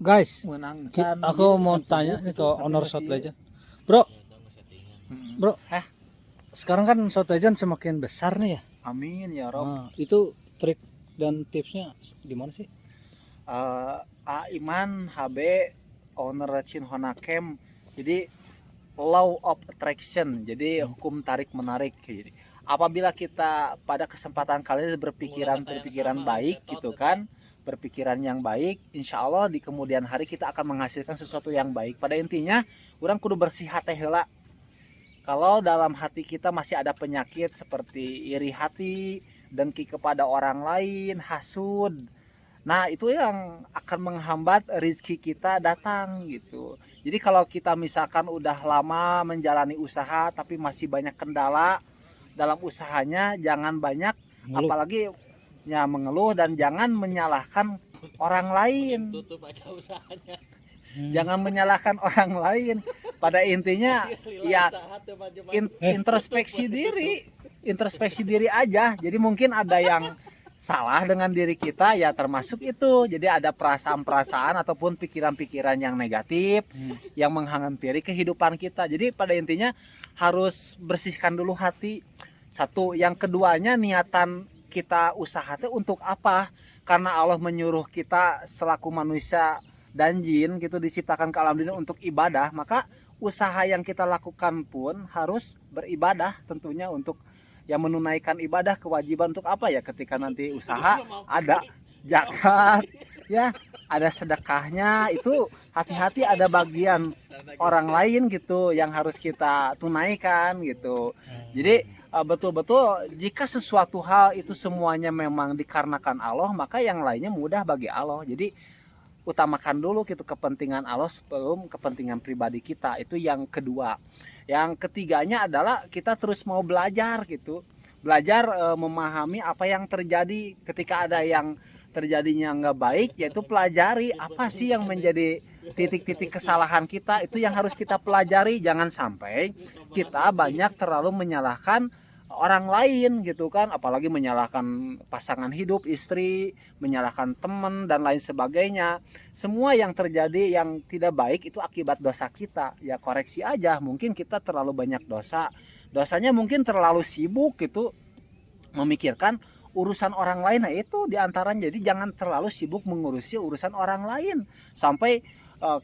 Guys, menangkan. aku mau tanya nih ke owner Shot Legend. Bro, bro, sekarang kan Shot Legend semakin besar nih ya. Amin ya Rob. Nah, itu trik dan tipsnya di mana sih? Iman HB owner Chin Honakem. Jadi law of attraction. Jadi hukum tarik menarik. Jadi apabila kita pada kesempatan kali ini berpikiran baik gitu kan, berpikiran yang baik, insya Allah di kemudian hari kita akan menghasilkan sesuatu yang baik. Pada intinya orang kudu bersih hati heula. Kalau dalam hati kita masih ada penyakit seperti iri hati, dengki kepada orang lain, hasud, nah itu yang akan menghambat rezeki kita datang gitu. Jadi kalau kita misalkan udah lama menjalani usaha tapi masih banyak kendala dalam usahanya, jangan banyak Ngeluh. apalagi ya mengeluh, dan jangan menyalahkan orang lain. Tutup aja usahanya. Jangan menyalahkan orang lain. Pada intinya ya introspeksi diri aja. Jadi mungkin ada yang salah dengan diri kita, ya termasuk itu. Jadi ada perasaan-perasaan ataupun pikiran-pikiran yang negatif yang menghampiri kehidupan kita. Jadi pada intinya harus bersihkan dulu hati. Satu, yang keduanya niatan kita usaha itu untuk apa? Karena Allah menyuruh kita selaku manusia dan jin gitu diciptakan ke alam dunia untuk ibadah, maka usaha yang kita lakukan pun harus beribadah tentunya, untuk yang menunaikan ibadah, kewajiban untuk apa ya, ketika nanti usaha ada zakat ya, ada sedekahnya, itu hati-hati ada bagian orang lain gitu yang harus kita tunaikan gitu. Jadi betul-betul jika sesuatu hal itu semuanya memang dikarenakan Allah, maka yang lainnya mudah bagi Allah. Jadi utamakan dulu gitu kepentingan Allah sebelum kepentingan pribadi kita. Itu yang kedua. Yang ketiganya adalah kita terus mau belajar gitu. Belajar memahami apa yang terjadi. Ketika ada yang terjadinya nggak baik, yaitu pelajari apa sih yang menjadi titik-titik kesalahan kita. Itu yang harus kita pelajari. Jangan sampai kita banyak terlalu menyalahkan orang lain gitu kan, apalagi menyalahkan pasangan hidup, istri, menyalahkan teman dan lain sebagainya. Semua yang terjadi yang tidak baik itu akibat dosa kita. Ya koreksi aja, mungkin kita terlalu banyak dosa. Dosanya mungkin terlalu sibuk gitu memikirkan urusan orang lain. Nah itu diantaranya. Jadi jangan terlalu sibuk mengurusi urusan orang lain sampai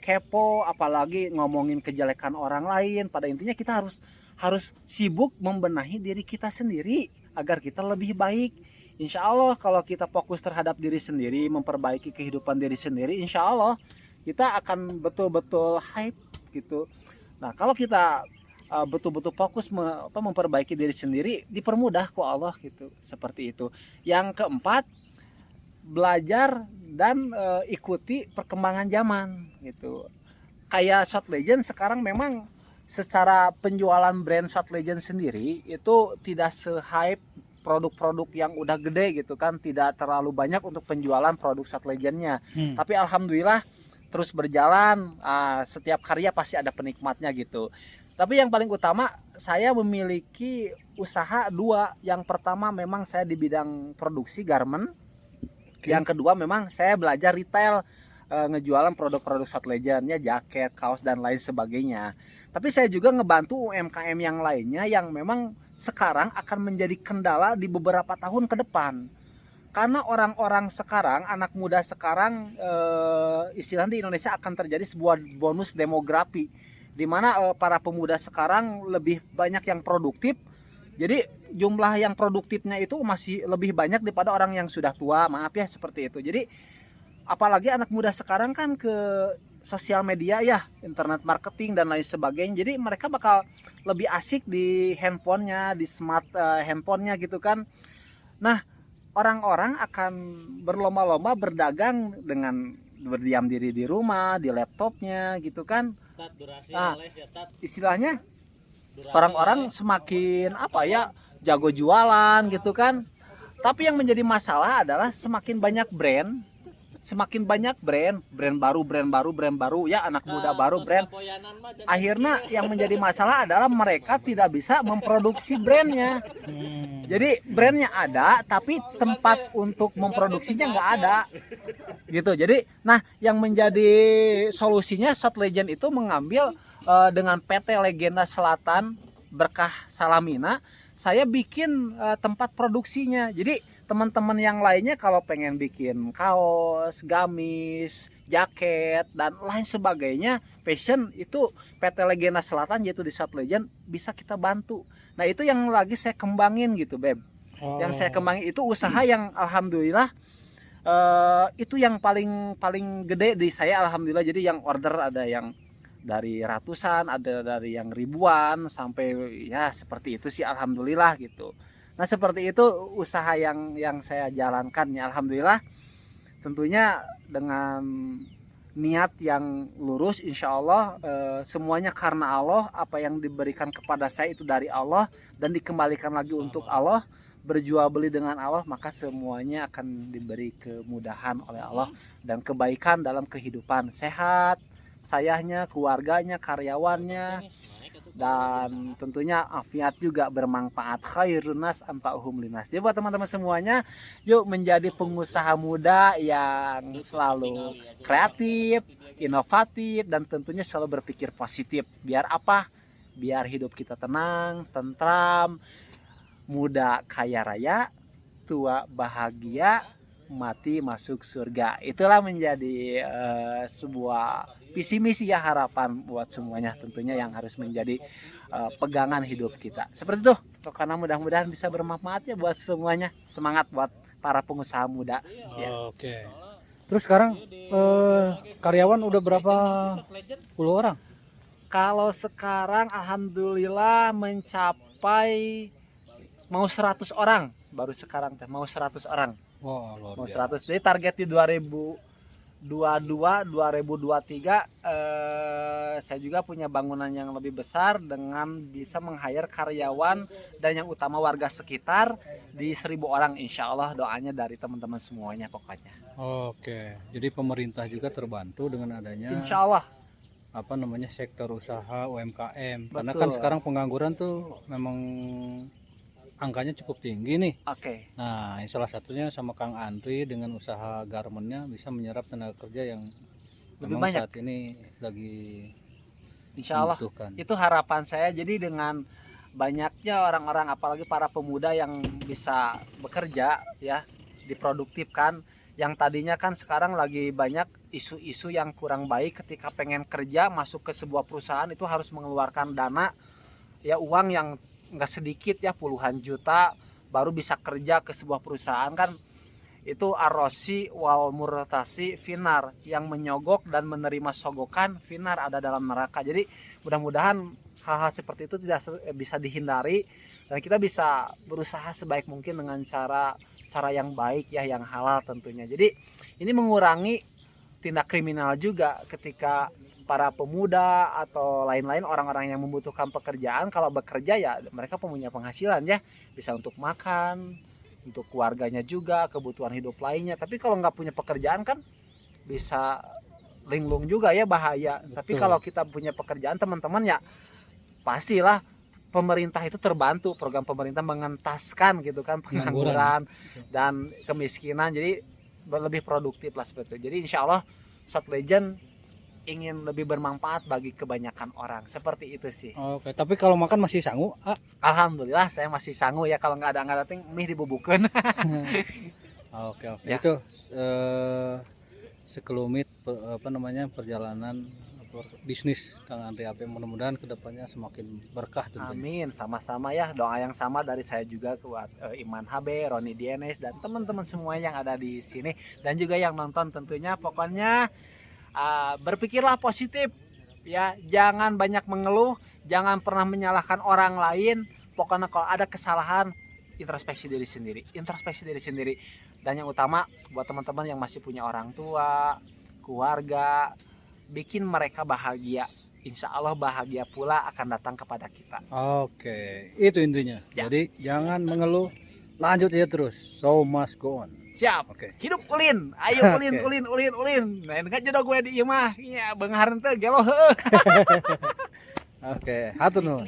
kepo, apalagi ngomongin kejelekan orang lain. Pada intinya kita harus sibuk membenahi diri kita sendiri agar kita lebih baik. Insya Allah kalau kita fokus terhadap diri sendiri, memperbaiki kehidupan diri sendiri, insya Allah kita akan betul-betul hype gitu. Nah kalau kita betul-betul fokus memperbaiki diri sendiri, dipermudah kok Allah gitu. Seperti itu. Yang keempat, belajar dan ikuti perkembangan zaman gitu. Kayak Shot Legend sekarang memang secara penjualan brand Shot Legend sendiri itu tidak se-hype produk-produk yang udah gede gitu kan, tidak terlalu banyak untuk penjualan produk Shot Legendnya. Tapi alhamdulillah terus berjalan, setiap karya pasti ada penikmatnya gitu. Tapi yang paling utama, saya memiliki usaha dua. Yang pertama memang saya di bidang produksi garment. Yang kedua memang saya belajar retail, ngejualan produk-produk Shot Legend, ya jaket, kaos dan lain sebagainya. Tapi saya juga ngebantu UMKM yang lainnya yang memang sekarang akan menjadi kendala di beberapa tahun ke depan. Karena orang-orang sekarang, anak muda sekarang, istilahnya di Indonesia akan terjadi sebuah bonus demografi, di mana para pemuda sekarang lebih banyak yang produktif. Jadi jumlah yang produktifnya itu masih lebih banyak daripada orang yang sudah tua, maaf ya seperti itu. Jadi apalagi anak muda sekarang kan ke sosial media ya, internet marketing dan lain sebagainya. Jadi mereka bakal lebih asik di handphonenya, di smart handphonenya gitu kan. Nah orang-orang akan berlomba-lomba berdagang dengan berdiam diri di rumah, di laptopnya gitu kan. Nah, istilahnya orang-orang semakin apa ya, jago jualan gitu kan. Tapi yang menjadi masalah adalah semakin banyak brand baru ya, anak muda baru brand. Akhirnya yang menjadi masalah adalah mereka tidak bisa memproduksi brandnya. Jadi brandnya ada tapi tempat untuk memproduksinya nggak ada. gitu. Jadi nah yang menjadi solusinya Shot Legend itu mengambil dengan PT Legenda Selatan Berkah Salamina, saya bikin tempat produksinya. Jadi teman-teman yang lainnya kalau pengen bikin kaos, gamis, jaket dan lain sebagainya fashion, itu PT Legenda Selatan yaitu di Shot Legend bisa kita bantu. Nah itu yang lagi saya kembangin gitu Beb. Yang saya kembangin itu usaha yang alhamdulillah itu yang paling gede di saya alhamdulillah. Jadi yang order ada yang dari ratusan, ada dari yang ribuan sampai ya seperti itu sih alhamdulillah gitu. Nah seperti itu usaha yang saya jalankan ya alhamdulillah, tentunya dengan niat yang lurus insya Allah, semuanya karena Allah, apa yang diberikan kepada saya itu dari Allah dan dikembalikan lagi untuk Allah, berjual beli dengan Allah, maka semuanya akan diberi kemudahan oleh Allah dan kebaikan dalam kehidupan, sehat sayahnya, keluarganya, karyawannya, dan tentunya afiat juga bermanfaat. Khairun nas anfa'uhum linnas. Jadi buat teman-teman semuanya, yuk menjadi pengusaha muda yang selalu kreatif, inovatif, dan tentunya selalu berpikir positif. Biar apa? Biar hidup kita tenang, tentram, muda kaya raya, tua bahagia, mati masuk surga. Itulah menjadi sebuah visi misi ya, harapan buat semuanya tentunya yang harus menjadi pegangan hidup kita. Seperti itu. Karena mudah-mudahan bisa bermanfaat ya buat semuanya. Semangat buat para pengusaha muda. Ya. Oke. Terus sekarang karyawan udah berapa puluh orang? Kalau sekarang alhamdulillah mencapai mau 100 orang. Baru sekarang teh mau 100 orang. Wow, luar Mau biasa. 100. Jadi target di 2022 2023 saya juga punya bangunan yang lebih besar dengan bisa meng-hire karyawan dan yang utama warga sekitar di 1.000 orang insya Allah, doanya dari teman-teman semuanya pokoknya. Oke, jadi pemerintah juga terbantu dengan adanya Insya Allah. apa namanya sektor usaha UMKM. Karena Betul. kan sekarang pengangguran tuh memang angkanya cukup tinggi nih. Oke. Nah, salah satunya sama Kang Andri dengan usaha garmennya bisa menyerap tenaga kerja yang Lebih memang banyak. saat ini lagi Insya Allah. membutuhkan. Itu harapan saya. Jadi dengan banyaknya orang-orang, apalagi para pemuda yang bisa bekerja ya, diproduktifkan, yang tadinya kan sekarang lagi banyak isu-isu yang kurang baik ketika pengen kerja masuk ke sebuah perusahaan itu harus mengeluarkan dana ya, uang yang nggak sedikit ya, puluhan juta baru bisa kerja ke sebuah perusahaan. Kan itu arosi wal murtasi finar, yang menyogok dan menerima sogokan finar, ada dalam neraka. Jadi mudah-mudahan hal-hal seperti itu tidak bisa dihindari dan kita bisa berusaha sebaik mungkin dengan cara yang baik ya, yang halal tentunya. Jadi ini mengurangi tindak kriminal juga ketika para pemuda atau lain-lain orang-orang yang membutuhkan pekerjaan kalau bekerja ya mereka punya penghasilan ya, bisa untuk makan, untuk keluarganya juga, kebutuhan hidup lainnya. Tapi kalau nggak punya pekerjaan kan bisa linglung juga ya, bahaya. Betul. Tapi kalau kita punya pekerjaan teman-teman ya pastilah pemerintah itu terbantu, program pemerintah mengentaskan gitu kan pengangguran dan kemiskinan, jadi lebih produktif lah seperti itu. Jadi insya Allah Shot Legend ingin lebih bermanfaat bagi kebanyakan orang, seperti itu sih. Oke, tapi kalau makan masih sanggup? Alhamdulillah saya masih sanggup ya, kalau nggak ada mie dibubuhkeun. Oke. Ya. Itu sekelumit apa namanya perjalanan bisnis Kang Andri AP, mudah-mudahan kedepannya semakin berkah tentunya. Amin, sama-sama ya, doa yang sama dari saya juga buat Iman HB, Roni DNS dan teman-teman semua yang ada di sini dan juga yang nonton tentunya. Pokoknya berpikirlah positif ya, jangan banyak mengeluh, jangan pernah menyalahkan orang lain. Pokoknya kalau ada kesalahan, introspeksi diri sendiri. Dan yang utama buat teman-teman yang masih punya orang tua, keluarga, bikin mereka bahagia. Insya Allah bahagia pula akan datang kepada kita. Oke, itu intinya. Ya. Jadi jangan mengeluh, lanjut aja terus. So must go on. Siap. Oke. Hidup ulin. Ayo ulin, Oke. ulin. Nah, enggak jodoh gue di ieu mah. Iya, beunghar teh gelo heuh. Oke, hatur nuhun.